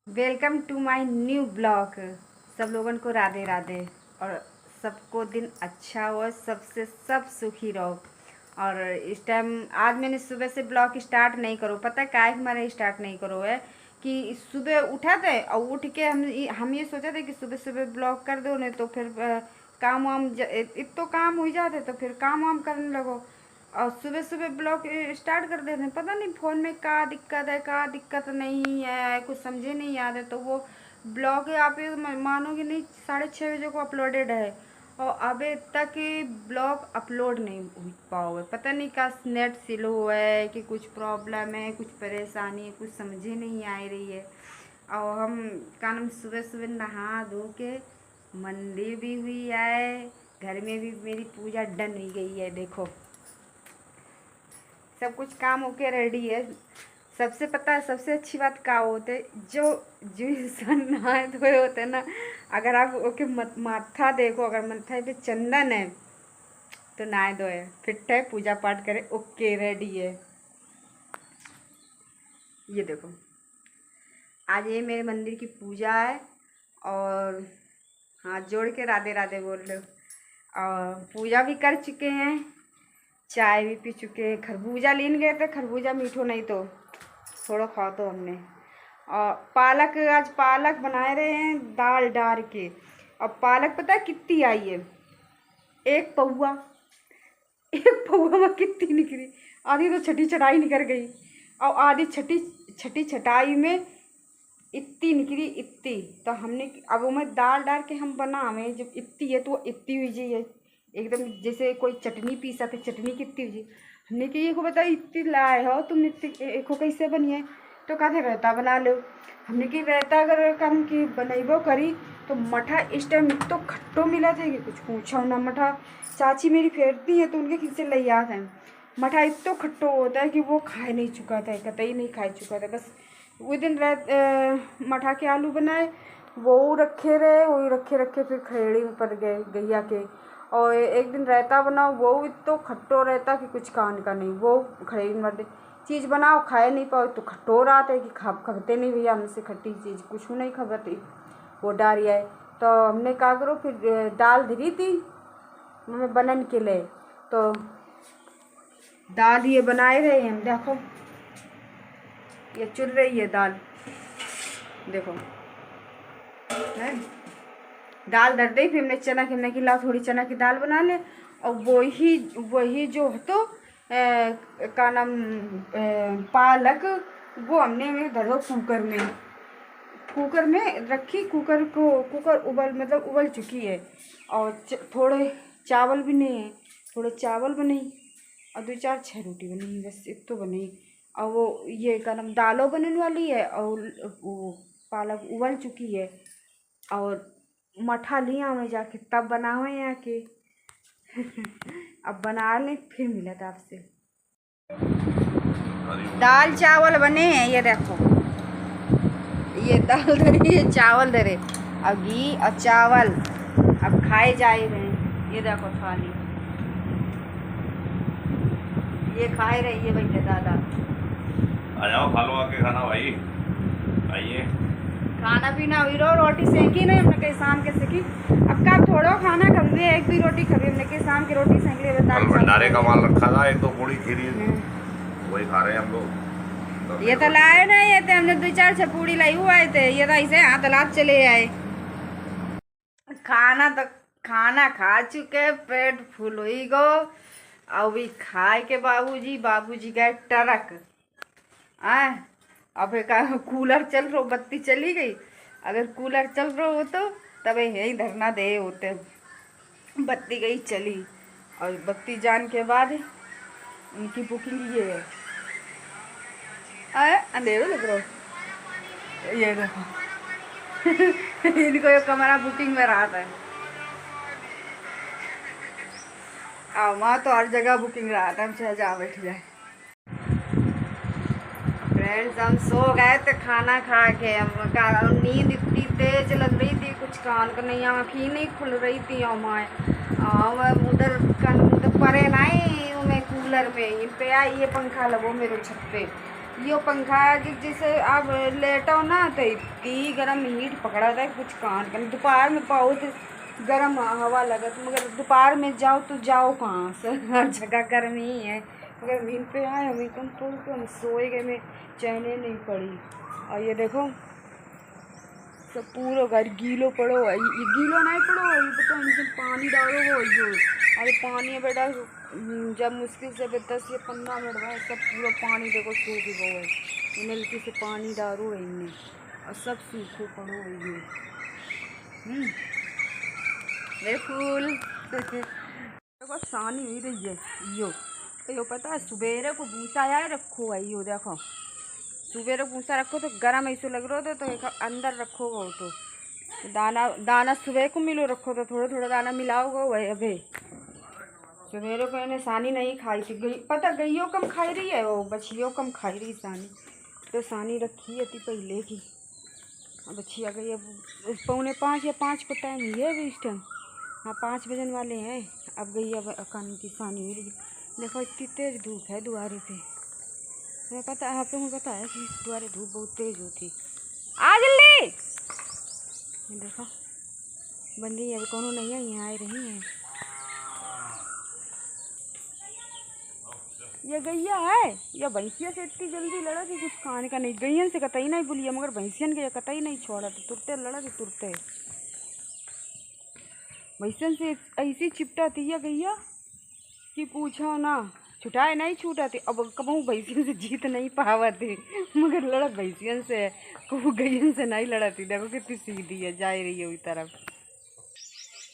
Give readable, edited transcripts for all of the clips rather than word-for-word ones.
Welcome to my new blog. सब लोगों को राधे राधे और सबको दिन अच्छा हो, सबसे सब सुखी रहो। और इस टाइम आज मैंने सुबह से ब्लॉग स्टार्ट नहीं करो, पता है काहे मैंने स्टार्ट नहीं करो है कि सुबह उठा थे और उठ के हम ये सोचा थे कि सुबह सुबह ब्लॉग कर दो, नहीं तो फिर काम वाम इत तो काम हो जाते तो फिर काम वाम करने लगो और सुबह सुबह ब्लॉग स्टार्ट कर देते हैं। पता नहीं फ़ोन में का दिक्कत नहीं है, कुछ समझे नहीं आ रहे। तो वो ब्लॉग आप ये मानोगे नहीं, 6:30 बजे को अपलोडेड है और अभी तक ब्लॉग अपलोड नहीं हो पाओगे। पता नहीं का नेट स्लो है कि कुछ प्रॉब्लम है, कुछ परेशानी है, कुछ समझे नहीं आ रही है। और हम का नाम सुबह सुबह नहा धो के मंदिर भी हुई है, घर में भी मेरी पूजा डन हो गई है। देखो सब कुछ काम होके रेडी है। सबसे पता है सबसे अच्छी बात क्या होते, जो इंसान नहाए धोए होते ना, अगर आप ओके माथा देखो, अगर माथा पे चंदन है तो नहाए धोए फिट है, पूजा पाठ करे, ओके रेडी है। ये देखो आज ये मेरे मंदिर की पूजा है और हाथ जोड़ के राधे राधे बोल लो। और पूजा भी कर चुके हैं, चाय भी पी चुके हैं। खरबूजा लेने गए थे, खरबूजा मीठो नहीं तो थोड़ा खा तो हमने। और पालक, आज पालक बनाए रहे हैं दाल डाल के। और पालक पता है कितनी आई है? एक पौआ, एक पौआ में कितनी निकली? आधी तो छठी छटाई निकल गई और आधी छठी छठी छटाई में इतनी निकली, इतनी। तो हमने अब वो में दाल डाल के हम बनावे, जब इतनी है तो वो इतनी हुई जी है एकदम जैसे कोई चटनी पीसा थे, चटनी कितनी हुई। हमने कि ये को बताओ इतनी लाए हो तुम, इतनी को कैसे बनी है? तो कहते रायता बना लो। हमने कि रायता अगर कम की बनैबो करी तो मठा इस टाइम तो खट्टो मिला थे कि कुछ पूछो ना। मठा चाची मेरी फेरती है तो उनके खिस्से ले याद है। मठा इतना खट्टो होता है कि वो खाए नहीं चुका था, कतई नहीं खा चुका था। बस वो दिन रात मठा के आलू बनाए, वो रखे रहे, वही रखे रखे फिर खरेड़ी में पड़ गए गैया के। और एक दिन रायता बनाओ, वो इतना खट्टो रहता कि कुछ कान का नहीं। वो खरेड़ी में दे चीज़ बनाओ खाए नहीं पाओ तो खट्टो आता है कि खबते नहीं भैया हमसे खट्टी चीज़ कुछ नहीं खबती। वो डारिया है तो हमने क्या करो, फिर दाल धरी थी मैं बनन के लिए, तो दाल ये बनाए रहे हैं। देखो ये चुल रही है दाल, देखो है दाल धर दी। फिर हमने चना की ला थोड़ी चना की दाल बना ले। और वही जो है तो का नाम पालक, वो हमने धर दो कुकर में रखी। कुकर उबल चुकी है और थोड़े चावल भी नहीं है, थोड़े चावल बने और 2-4 रोटी बनी, बस एक तो बनी। और वो ये का नाम दालों बनने वाली है और वो पालक उबल चुकी है। और मठा लिया मैं जाके तब बनावे यहाँ के अब बना ले फिर मिला था आपसे। दाल चावल बने हैं, ये देखो ये दाल धरी है, चावल धरे और घी और चावल अब खाए जा रहे हैं। ये देखो थाली, ये खाए रहे, ये बैठे दादा। आ जाओ खा लो आके खाना भाई, आइए। खाना पीना हुई रो, रोटी सेकी नहीं हमने कहीं शाम के सेकी। अब का थोड़ा खाना खबे, 1-2 रोटी खबी हमने कहीं शाम की रोटी सेक ले। भंडारे का माल रखा था, 1-2 पूड़ी खीरी वही खा रहे हैं हम लोग। ये तो लाए नहीं, ये तो हमने 2-4 छपूड़ी लाई हुआ थे, ये तो ऐसे हाथ लात चले आए। खाना खा चुके, पेट फुल ही गो। और भी खाए के बाबूजी गए टरक अब का कूलर चल रहा, बत्ती चली गई। अगर कूलर चल रहा हो तो तब यही धरना दे होते। बत्ती गई चली और बत्ती जान के बाद उनकी बुकिंग ये है। अंधेरा लग रहा है, ये देखो इनको ये कमरा बुकिंग में रहा था। वहाँ तो हर जगह बुकिंग रहा था, हम जहाँ बैठ जाए। फ्रेंड्स हम सो गए थे खाना खा के। हम नींद इतनी तेज लग रही थी, कुछ कान का नहीं, आँख ही नहीं खुल रही थी। हमारे उधर परे नहीं मैं कूलर में पे आई, ये पंखा लगो मेरे छत पे, यो पंखा जिसे आप लेटो ना तो इतनी गर्म हीट पकड़ा था कुछ कान कर। दोपहर में बहुत गर्म हवा लगत, मगर दोपहर में जाओ तो जाओ कहाँ से, हर जगह गर्मी ही है। मगर नींद पे आए हमें कम थोड़ी तो हम सोए गए, में चैने नहीं पड़ी। और ये देखो सब पूरा घर गीलो पड़ो है, ये गीलो नहीं पड़ो, ये पता इनसे पानी डालो हो यो। अरे पानी बेटा जब मुश्किल से 10 या 15 मिनट बाद सब पूरा पानी देखो सूख गो है। नलकी से पानी डालो है इनमें और सब सूखो पड़ो है ये। मेरे फूल देखो सानी हुई रही है यो। तो यो पता है सुबेरे को भूसा आया रखो है यो, देखो सुबेरे भूसा रखो तो गर्म ऐसे लग रहा हो तो एक अंदर रखो वो तो दाना सुबह को मिलो रखो तो थोड़ा थोड़ा दाना मिलाओगे वही। अबे सवेरे को इन्हें सानी नहीं खाई थी, पता गईयो कम खाई रही है, वो बछियों कम खाई रही सानी। तो सानी रखी है थी पहले की, अब बछिया गई अब 4:45 या 5 को टाइम ही है अभी इस टाइम। हाँ 5 बजने वाले हैं। अब गई अब कान की सानी हुई। देखो इतनी तेज़ धूप है दुआरे पे। मैं पता है आप लोगों को पता है कि दुआरे धूप बहुत तेज़ होती। आ जल्दी देखो बंदी अब कौन नहीं है, यहाँ आ रही है। ये गैया है या भैंसिया से इतनी जल्दी लड़ा कि कुछ खाने का नहीं। गैयन से कतई नहीं बुलिया, मगर भैंसियन के कतई नहीं छोड़ा तो तुरते लड़ा कि तुरते। भैंसियन से ऐसी चिपटाती है गैया कि पूछो ना, छुटाए नहीं छूटाती। अब कबू भैंसियन से जीत नहीं पावती, मगर लड़ा भैंसियन से कबू गैयन से नहीं लड़ाती। देखो कितनी सीधी है, जा रही है उस तरफ।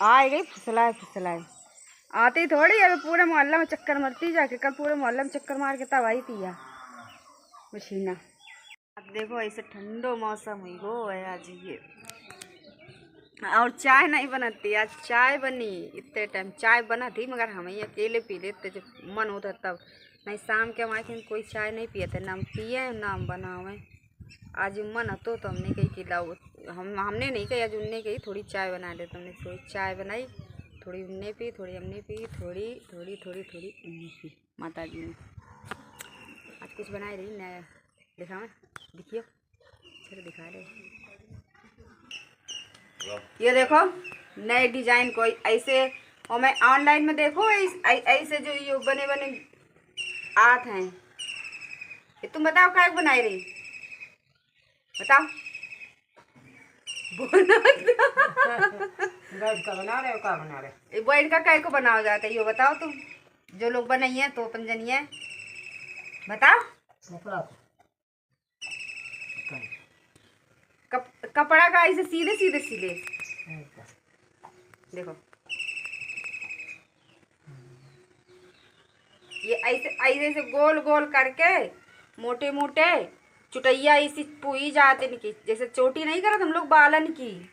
आ गई फुसलाए फुसलाए आती थोड़ी अब पूरे मोहल्ला में चक्कर मारती जाके। कल पूरे मोहल्ला में चक्कर मार के तब आई थी या मशीना। अब देखो ऐसे ठंडो मौसम हुई गो है आज ये। और चाय नहीं बनाती, आज चाय बनी। इतने टाइम चाय बना थी मगर हम ही अकेले पी लेते जब मन होता तब, नहीं शाम के हमारे कोई चाय नहीं पिए थे, ना हम पिए ना हम बनावे। आज मन तो हमने कही कि लाओ, हमने नहीं कही, आज उनने कही थोड़ी चाय बना दे। तो हमने थोड़ी चाय बनाई, थोड़ी उनने पी, थोड़ी हमने पी, थोड़ी थोड़ी थोड़ी थोड़ी उनने पी। माता जी ने आज कुछ बनाए रही नया, दिखाओ दिखियो, चलो दिखा रहे। ये देखो नए डिजाइन कोई ऐसे, और मैं ऑनलाइन में देखो ऐसे जो ये बने बने आते हैं। ये तुम बताओ क्या बनाई रही, बताओ बैठ का बना रहे हो, का बना रहे? बैठ का काय को बनाया जाता है ये बताओ तुम, जो लोग बनाइए तो अपन जनिए बताओ। कपड़ा का ऐसे सीधे सीधे सिले देखो, ये ऐसे ऐसे से गोल गोल करके मोटे मोटे चुटैया ऐसी पुई जाते निकी, जैसे चोटी नहीं करते हम लोग बालन की,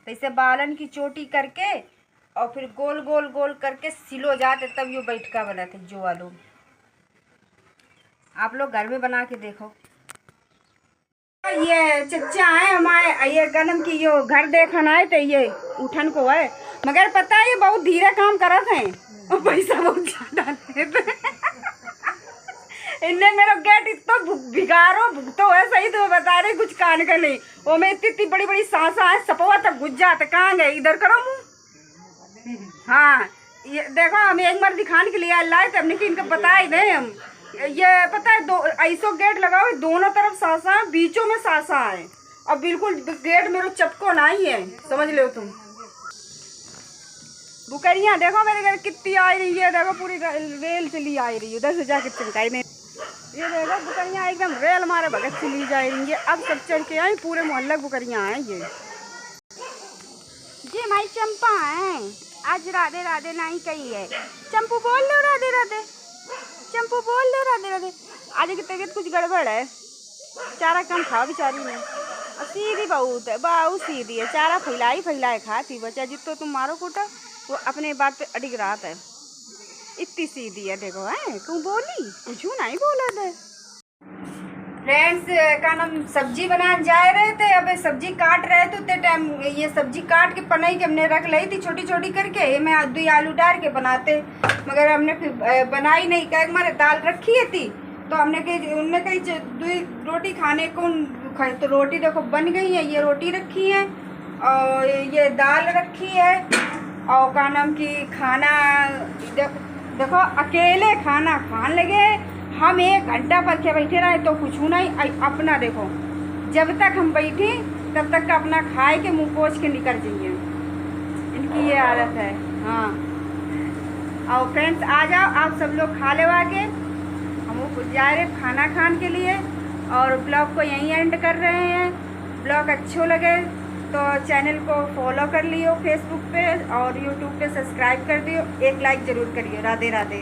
ऐसे बालन की चोटी करके और फिर गोल गोल गोल करके सिलो जाते, तब ये बैठका बनाते। जो वालों आप लोग घर में बना के देखो। ये चच्चा है हमारे, ये गनम की यो घर देखना है तो ये उठन को है, मगर पता है ये बहुत धीरे काम करते हैं और पैसा बहुत ज्यादा लेते। इनने मेरा गेट इतना बिगाड़ो भुगतो है, सही तो बता रहे कुछ कान का नहीं। वो में इतनी इतनी बड़ी बड़ी सांसा है, सपवा तक घुस जाते। कहाँ गए, इधर करो मुँह। हाँ ये देखो हम एक बार दिखाने के लिए अल्लाह तब नहीं कि इनको बता ही नहीं हम। ये पता है दो ऐसो गेट लगाओ, दोनों तरफ सांसा है, बीचों में सांसा है और बिल्कुल गेट मेरे चपको नहीं है, समझ लो तुम। बुकरियाँ देखो मेरे घर कितनी आ रही है, देखो पूरी रेल चली आ रही है, उधर से जाके चमकाई नहीं। ये देखो बुकरियाँ एकदम रेल मारे भगत चली जा रही है। अब सब चढ़ के आई, पूरे मोहल्ले बुकरियाँ हैं ये। जी माई चंपा है, आज राधे राधे नहीं कही है। चंपू बोल लो राधे राधे, चंपू बोल लो राधे राधे। आज की तबीयत कुछ गड़बड़ है, चारा कम खाओ बेचारी ने, और सीधी बहुत है, बहुत सीधी है। चारा फैलाई फैलाए खाती बच्चा, जितो तुम मारो कोटा वो अपने बात पे अडिग रहा है। इतनी सीधी है देखो है, क्यों बोली कुछ नहीं बोला था। फ्रेंड्स का नाम सब्जी बनाने जा रहे थे, अब सब्जी काट रहे थे उतने टाइम ये सब्जी काट के पनई के हमने रख ली थी छोटी छोटी करके, मैं 2 आलू डाल के बनाते, मगर हमने फिर बनाई नहीं, क्या हमारे दाल रखी है थी तो हमने कही उनने कही रोटी खाने को खाई, तो रोटी देखो बन गई है, ये रोटी रखी है और ये दाल रखी है और का नाम की खाना देखो अकेले खाना खाने लगे। हम 1 घंटा पर के बैठे रहे तो कुछ नहीं, अपना देखो जब तक हम बैठे तब तक का अपना खाए के मुँह पोछ के निकल जाइए, इनकी ये आदत है। हाँ और फ्रेंड्स आ जाओ आप सब लोग खा ले आके, हम जा रहे खाना खाने के लिए और ब्लॉग को यहीं एंड कर रहे हैं। ब्लॉग अच्छो लगे तो चैनल को फॉलो कर लियो फेसबुक पे और यूट्यूब पे सब्सक्राइब कर दियो, एक लाइक ज़रूर करिए। राधे राधे।